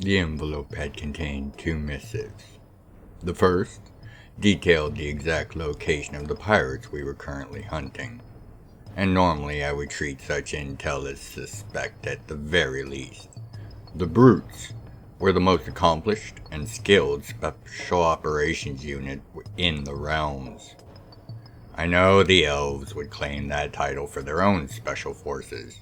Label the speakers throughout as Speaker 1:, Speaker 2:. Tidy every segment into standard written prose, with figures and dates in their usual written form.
Speaker 1: The envelope had contained two missives. The first detailed the exact location of the pirates we were currently hunting, and normally I would treat such intel as suspect at the very least. The brutes were the most accomplished and skilled special operations unit in the realms. I know the elves would claim that title for their own special forces,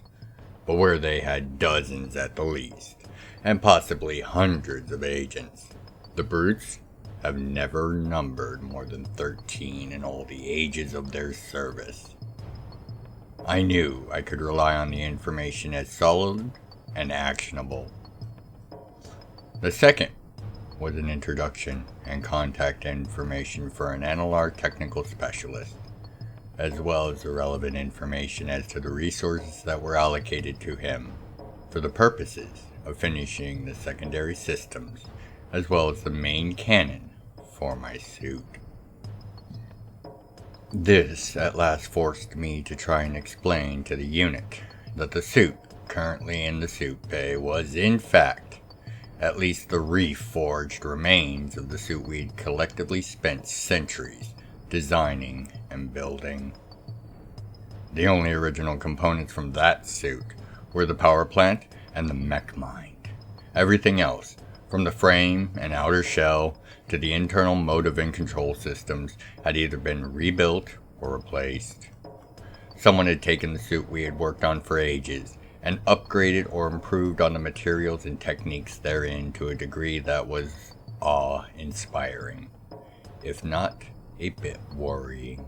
Speaker 1: but where they had dozens at the least, and possibly hundreds of agents, the brutes have never numbered more than 13 in all the ages of their service. I knew I could rely on the information as solid and actionable. The second was an introduction and contact information for an NLR technical specialist, as well as the relevant information as to the resources that were allocated to him for the purposes of finishing the secondary systems, as well as the main cannon for my suit. This at last forced me to try and explain to the unit that the suit currently in the suit bay was in fact at least the reforged remains of the suit we'd collectively spent centuries designing and building. The only original components from that suit were the power plant and the mech mind. Everything else, from the frame and outer shell to the internal motive and control systems, had either been rebuilt or replaced. Someone had taken the suit we had worked on for ages and upgraded or improved on the materials and techniques therein to a degree that was awe-inspiring, if not a bit worrying.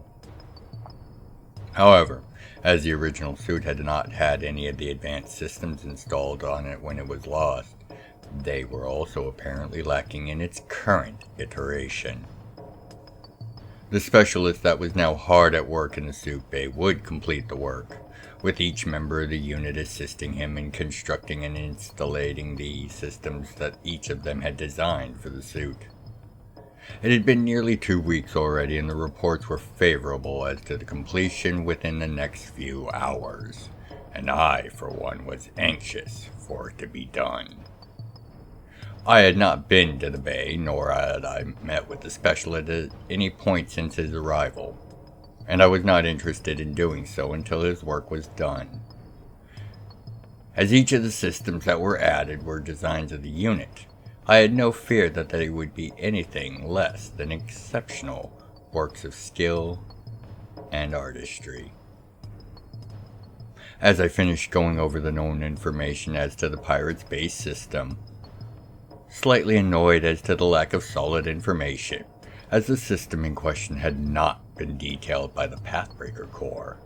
Speaker 1: However, as the original suit had not had any of the advanced systems installed on it when it was lost, they were also apparently lacking in its current iteration. The specialist that was now hard at work in the suit bay would complete the work, with each member of the unit assisting him in constructing and installing the systems that each of them had designed for the suit. It had been nearly 2 weeks already, and the reports were favorable as to the completion within the next few hours, and I, for one, was anxious for it to be done. I had not been to the bay, nor had I met with the specialist at any point since his arrival, and I was not interested in doing so until his work was done. As each of the systems that were added were designs of the unit, I had no fear that they would be anything less than exceptional works of skill and artistry. As I finished going over the known information as to the pirates' base system, slightly annoyed as to the lack of solid information, as the system in question had not been detailed by the Pathbreaker Corps,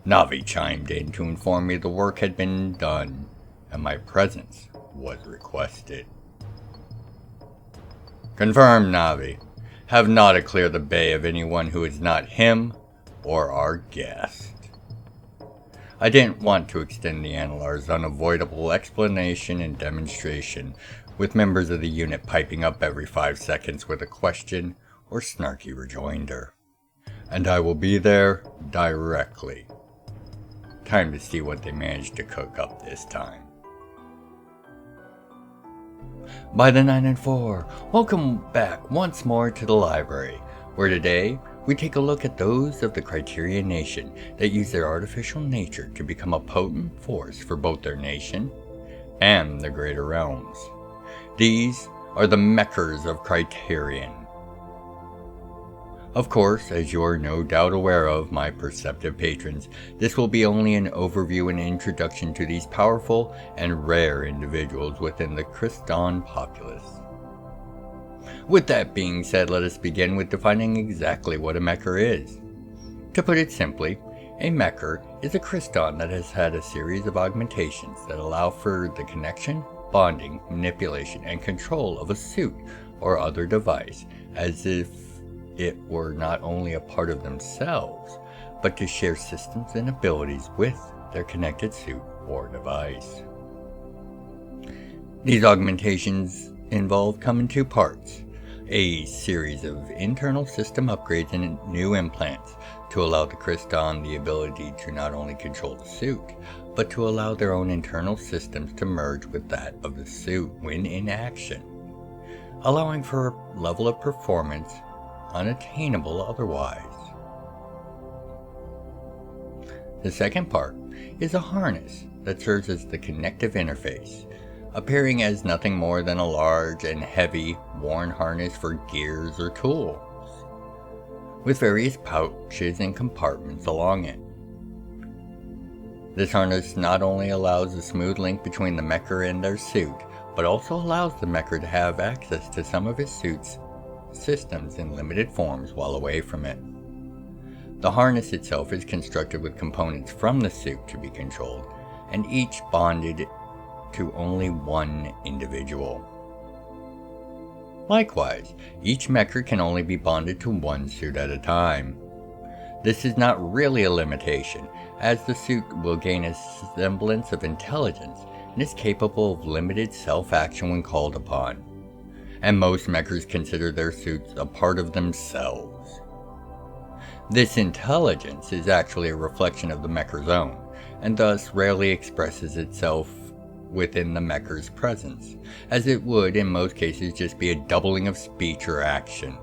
Speaker 1: Navi chimed in to inform me the work had been done and my presence was requested. Confirmed, Navi. Have Nada clear the bay of anyone who is not him or our guest. I didn't want to extend the NLR's unavoidable explanation and demonstration, with members of the unit piping up every 5 seconds with a question or snarky rejoinder. And I will be there directly. Time to see what they managed to cook up this time. By the 9 and 4, welcome back once more to the library, where today we take a look at those of the Cryterian nation that use their artificial nature to become a potent force for both their nation and the greater realms. These are the Mechers of Cryterian. Of course, as you are no doubt aware of, my perceptive patrons, this will be only an overview and introduction to these powerful and rare individuals within the Crystdon populace. With that being said, let us begin with defining exactly what a Mecher is. To put it simply, a Mecher is a Crystdon that has had a series of augmentations that allow for the connection, bonding, manipulation, and control of a suit or other device, as if it were not only a part of themselves, but to share systems and abilities with their connected suit or device. These augmentations come in 2 parts: a series of internal system upgrades and new implants to allow the Crystdon the ability to not only control the suit, but to allow their own internal systems to merge with that of the suit when in action, allowing for a level of performance unattainable otherwise. The second part is a harness that serves as the connective interface, appearing as nothing more than a large and heavy worn harness for gears or tools, with various pouches and compartments along it. This harness not only allows a smooth link between the Mecher and their suit, but also allows the Mecher to have access to some of his suit's systems in limited forms while away from it. The harness itself is constructed with components from the suit to be controlled, and each bonded to only one individual. Likewise, each Mecher can only be bonded to one suit at a time. This is not really a limitation, as the suit will gain a semblance of intelligence and is capable of limited self-action when called upon, and most Mechers consider their suits a part of themselves. This intelligence is actually a reflection of the Mecher's own, and thus rarely expresses itself within the Mecher's presence, as it would in most cases just be a doubling of speech or actions.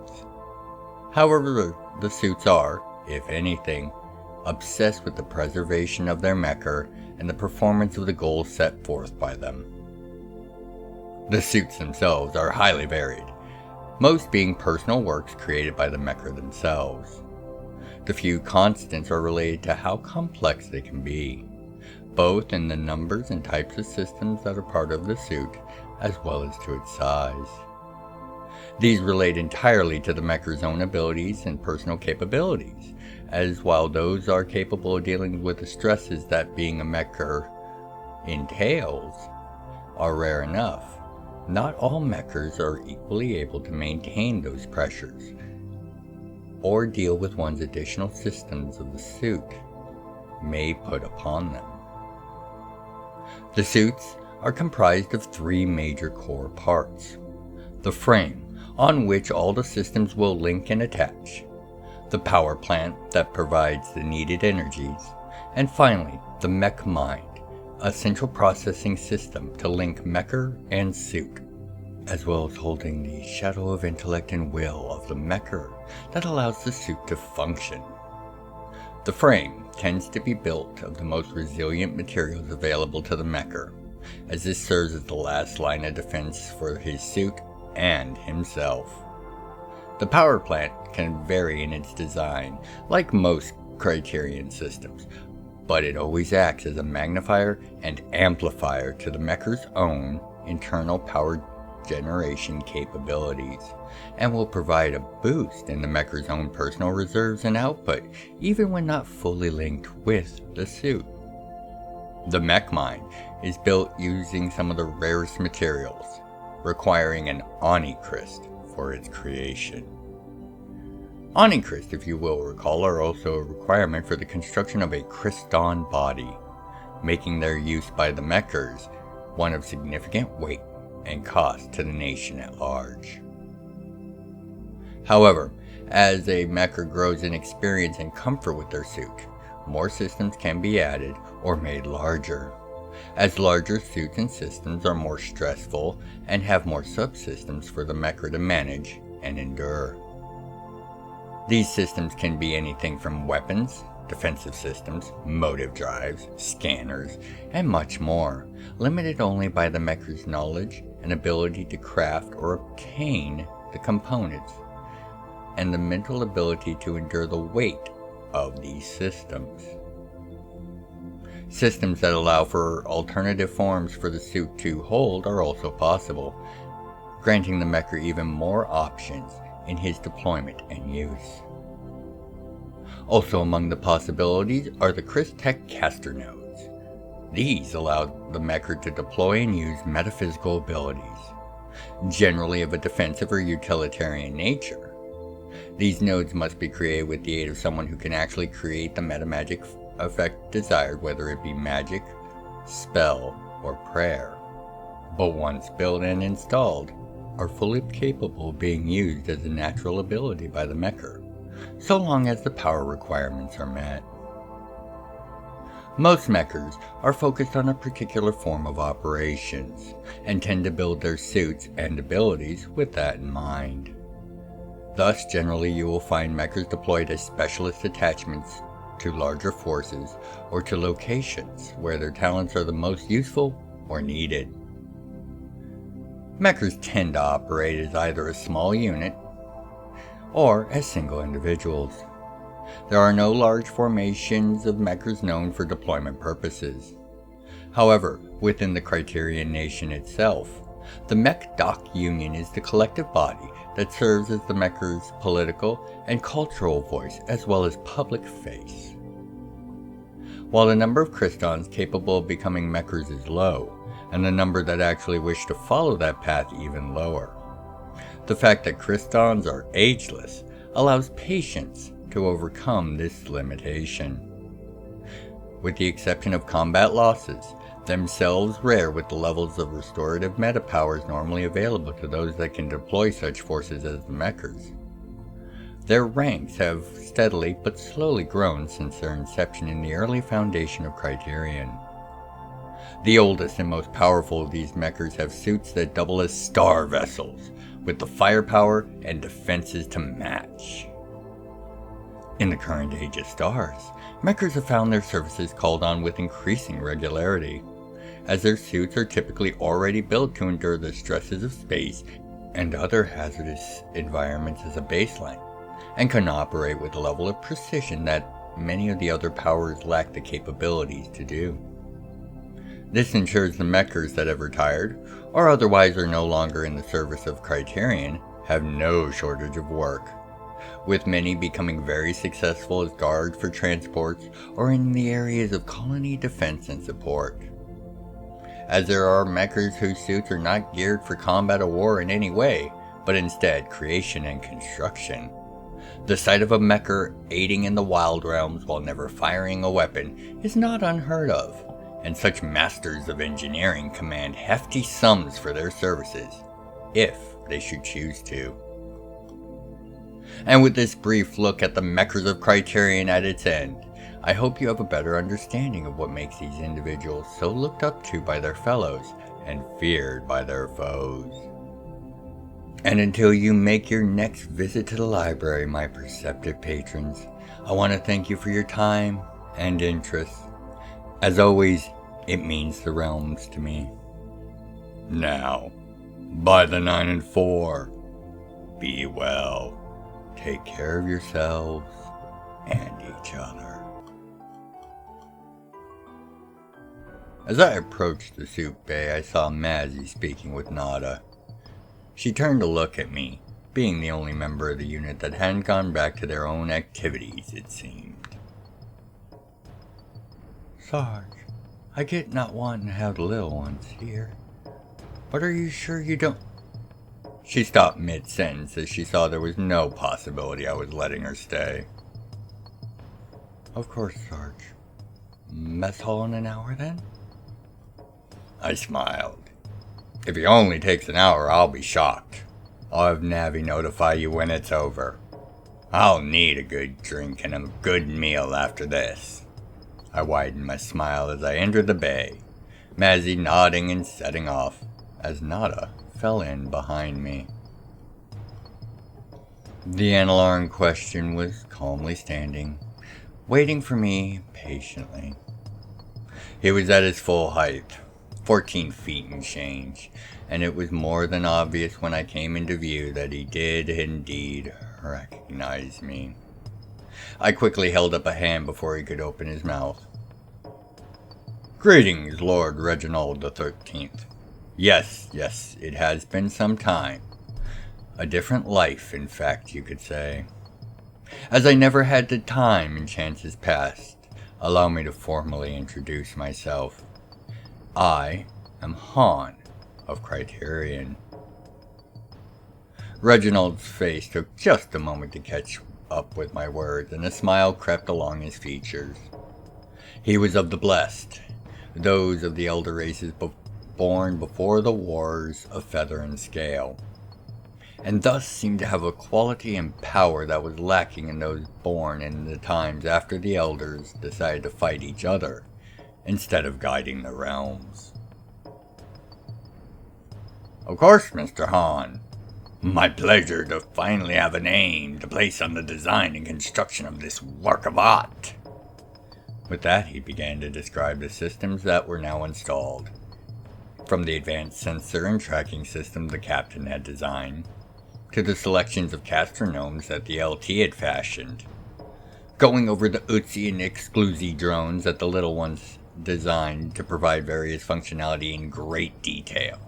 Speaker 1: However, the suits are, if anything, obsessed with the preservation of their Mecher and the performance of the goals set forth by them. The suits themselves are highly varied, most being personal works created by the Mecher themselves. The few constants are related to how complex they can be, both in the numbers and types of systems that are part of the suit, as well as to its size. These relate entirely to the Mecher's own abilities and personal capabilities, as while those are capable of dealing with the stresses that being a Mecher entails are rare enough, not all Mechers are equally able to maintain those pressures, or deal with one's additional systems of the suit may put upon them. The suits are comprised of three major core parts: the frame, on which all the systems will link and attach, the power plant that provides the needed energies, and finally, the mech mind, a central processing system to link Mecher and suit, as well as holding the shadow of intellect and will of the Mecher that allows the suit to function. The frame tends to be built of the most resilient materials available to the Mecher, as this serves as the last line of defense for his suit and himself. The power plant can vary in its design, like most Cryterian systems, but it always acts as a magnifier and amplifier to the Mecher's own internal power generation capabilities, and will provide a boost in the Mecher's own personal reserves and output, even when not fully linked with the suit. The mech mind is built using some of the rarest materials, requiring an Onycryst for its creation. Onycryst, if you will recall, are also a requirement for the construction of a Crystdon body, making their use by the Mechers one of significant weight and cost to the nation at large. However, as a Mecher grows in experience and comfort with their suit, more systems can be added or made larger, as larger suits and systems are more stressful and have more subsystems for the Mecher to manage and endure. These systems can be anything from weapons, defensive systems, motive drives, scanners, and much more, limited only by the Mecher's knowledge and ability to craft or obtain the components, and the mental ability to endure the weight of these systems. Systems that allow for alternative forms for the suit to hold are also possible, granting the Mecher even more options in his deployment and use. Also among the possibilities are the Crystech caster nodes. These allow the Mecher to deploy and use metaphysical abilities, generally of a defensive or utilitarian nature. These nodes must be created with the aid of someone who can actually create the metamagic effect desired, whether it be magic, spell, or prayer. But once built and installed, are fully capable of being used as a natural ability by the Mecher, so long as the power requirements are met. Most Mechers are focused on a particular form of operations, and tend to build their suits and abilities with that in mind. Thus, generally you will find Mechers deployed as specialist attachments to larger forces or to locations where their talents are the most useful or needed. Mechers tend to operate as either a small unit or as single individuals. There are no large formations of Mechers known for deployment purposes. However, within the Cryterian nation itself, the Mech Doc Union is the collective body that serves as the Mechers' political and cultural voice as well as public face. While the number of Crystdons capable of becoming Mechers is low, and the number that actually wish to follow that path even lower, the fact that Crystdons are ageless allows patience to overcome this limitation. With the exception of combat losses, themselves rare with the levels of restorative meta powers normally available to those that can deploy such forces as the Mechers, their ranks have steadily but slowly grown since their inception in the early foundation of Cryterian. The oldest and most powerful of these Mechers have suits that double as star vessels, with the firepower and defenses to match. In the current age of stars, Mechers have found their services called on with increasing regularity, as their suits are typically already built to endure the stresses of space and other hazardous environments as a baseline, and can operate with a level of precision that many of the other powers lack the capabilities to do. This ensures the Mechers that have retired, or otherwise are no longer in the service of Cryterian, have no shortage of work, with many becoming very successful as guards for transports or in the areas of colony defense and support. As there are Mechers whose suits are not geared for combat or war in any way, but instead creation and construction, the sight of a Mecher aiding in the wild realms while never firing a weapon is not unheard of, and such masters of engineering command hefty sums for their services, if they should choose to. And with this brief look at the Mechers of Cryterian at its end, I hope you have a better understanding of what makes these individuals so looked up to by their fellows and feared by their foes. And until you make your next visit to the library, my perceptive patrons, I want to thank you for your time and interest. As always, it means the realms to me. Now, by the 9 and 4, be well. Take care of yourselves and each other. As I approached the soup bay, I saw Mazzy speaking with Nada. She turned to look at me, being the only member of the unit that hadn't gone back to their own activities, it seemed. Sarge, I get not wanting to have the little ones here, but are you sure you don't... She stopped mid-sentence as she saw there was no possibility I was letting her stay. Of course, Sarge. Mess hall in an hour, then? I smiled. If it only takes an hour, I'll be shocked. I'll have Navi notify you when it's over. I'll need a good drink and a good meal after this. I widened my smile as I entered the bay, Mazzy nodding and setting off, as Nada fell in behind me. The Analar in question was calmly standing, waiting for me patiently. He was at his full height, 14 feet and change, and it was more than obvious when I came into view that he did indeed recognize me. I quickly held up a hand before he could open his mouth. Greetings, Lord Reginald the 13th. Yes, it has been some time. A different life, in fact, you could say. As I never had the time in chances past, allow me to formally introduce myself. I am Han of Cryterian. Reginald's face took just a moment to catch up with my words, and a smile crept along his features. He was of the blessed, those of the elder races born before the wars of feather and scale, and thus seemed to have a quality and power that was lacking in those born in the times after the elders decided to fight each other instead of guiding the realms. Of course, Mr. Hahn. My pleasure to finally have a name to place on the design and construction of this work of art. With that, he began to describe the systems that were now installed. From the advanced sensor and tracking system the captain had designed, to the selections of castronomes that the LT had fashioned, going over the UTSI and Exclusi drones that the little ones designed to provide various functionality in great detail.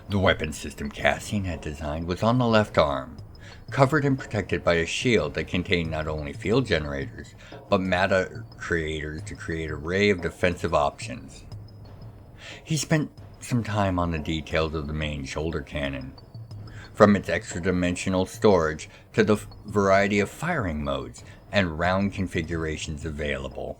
Speaker 1: The weapon system Cassian had designed was on the left arm, covered and protected by a shield that contained not only field generators, but matter creators to create an array of defensive options. He spent some time on the details of the main shoulder cannon, from its extra-dimensional storage to the variety of firing modes and round configurations available.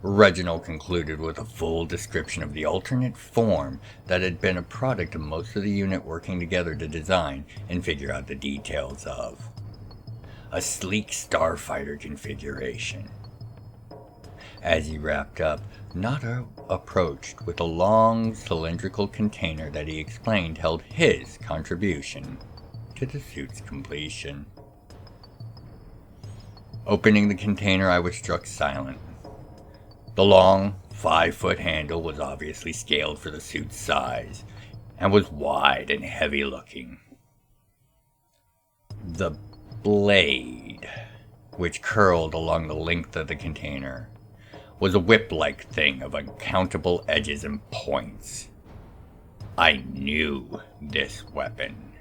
Speaker 1: Reginald concluded with a full description of the alternate form that had been a product of most of the unit working together to design and figure out the details of. A sleek starfighter configuration. As he wrapped up, Nada approached with a long cylindrical container that he explained held his contribution to the suit's completion. Opening the container, I was struck silent. The long, 5-foot handle was obviously scaled for the suit's size, and was wide and heavy-looking. The blade, which curled along the length of the container, was a whip-like thing of uncountable edges and points. I knew this weapon,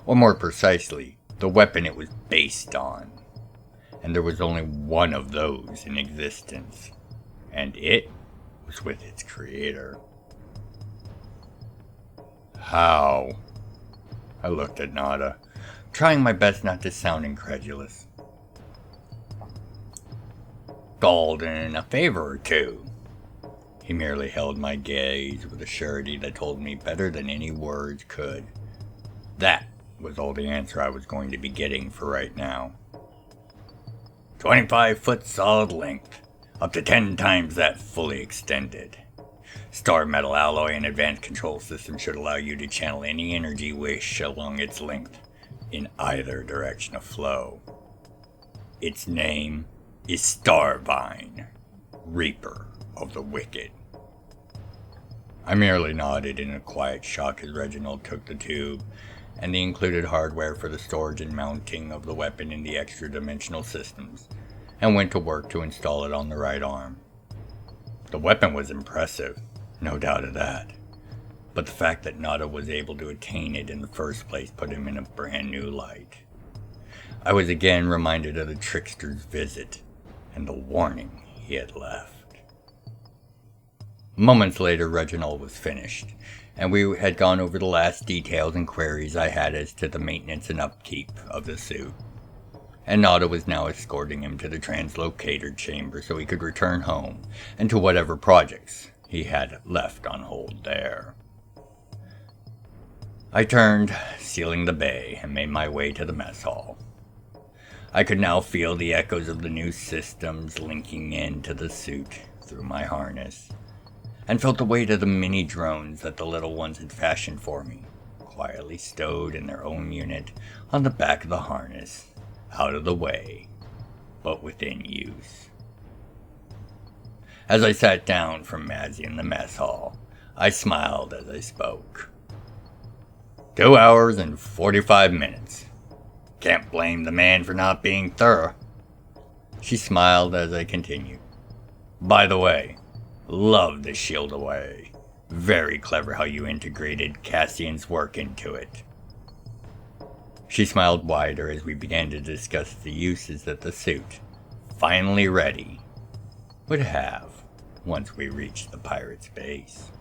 Speaker 1: or more precisely, the weapon it was based on, and there was only one of those in existence. And it was with its creator. How? I looked at Nada, trying my best not to sound incredulous. Golden a favor or two. He merely held my gaze with a surety that told me better than any words could. That was all the answer I was going to be getting for right now. 25-foot solid length. Up to 10 times that fully extended. Star metal alloy and advanced control system should allow you to channel any energy wish along its length, in either direction of flow. Its name is Starvine, Reaper of the Wicked. I merely nodded in a quiet shock as Reginald took the tube, and the included hardware for the storage and mounting of the weapon in the extra-dimensional systems, and went to work to install it on the right arm. The weapon was impressive, no doubt of that, but the fact that Nada was able to attain it in the first place put him in a brand new light. I was again reminded of the trickster's visit, and the warning he had left. Moments later, Reginald was finished, and we had gone over the last details and queries I had as to the maintenance and upkeep of the suit. And Nada was now escorting him to the translocator chamber so he could return home, and to whatever projects he had left on hold there. I turned, sealing the bay, and made my way to the mess hall. I could now feel the echoes of the new systems linking into the suit through my harness, and felt the weight of the mini-drones that the little ones had fashioned for me, quietly stowed in their own unit on the back of the harness, out of the way, but within use. As I sat down from Mazzy in the mess hall, I smiled as I spoke. 2 hours and 45 minutes. Can't blame the man for not being thorough. She smiled as I continued. By the way, love the shield away. Very clever how you integrated Cassian's work into it. She smiled wider as we began to discuss the uses that the suit, finally ready, would have once we reached the pirate's base.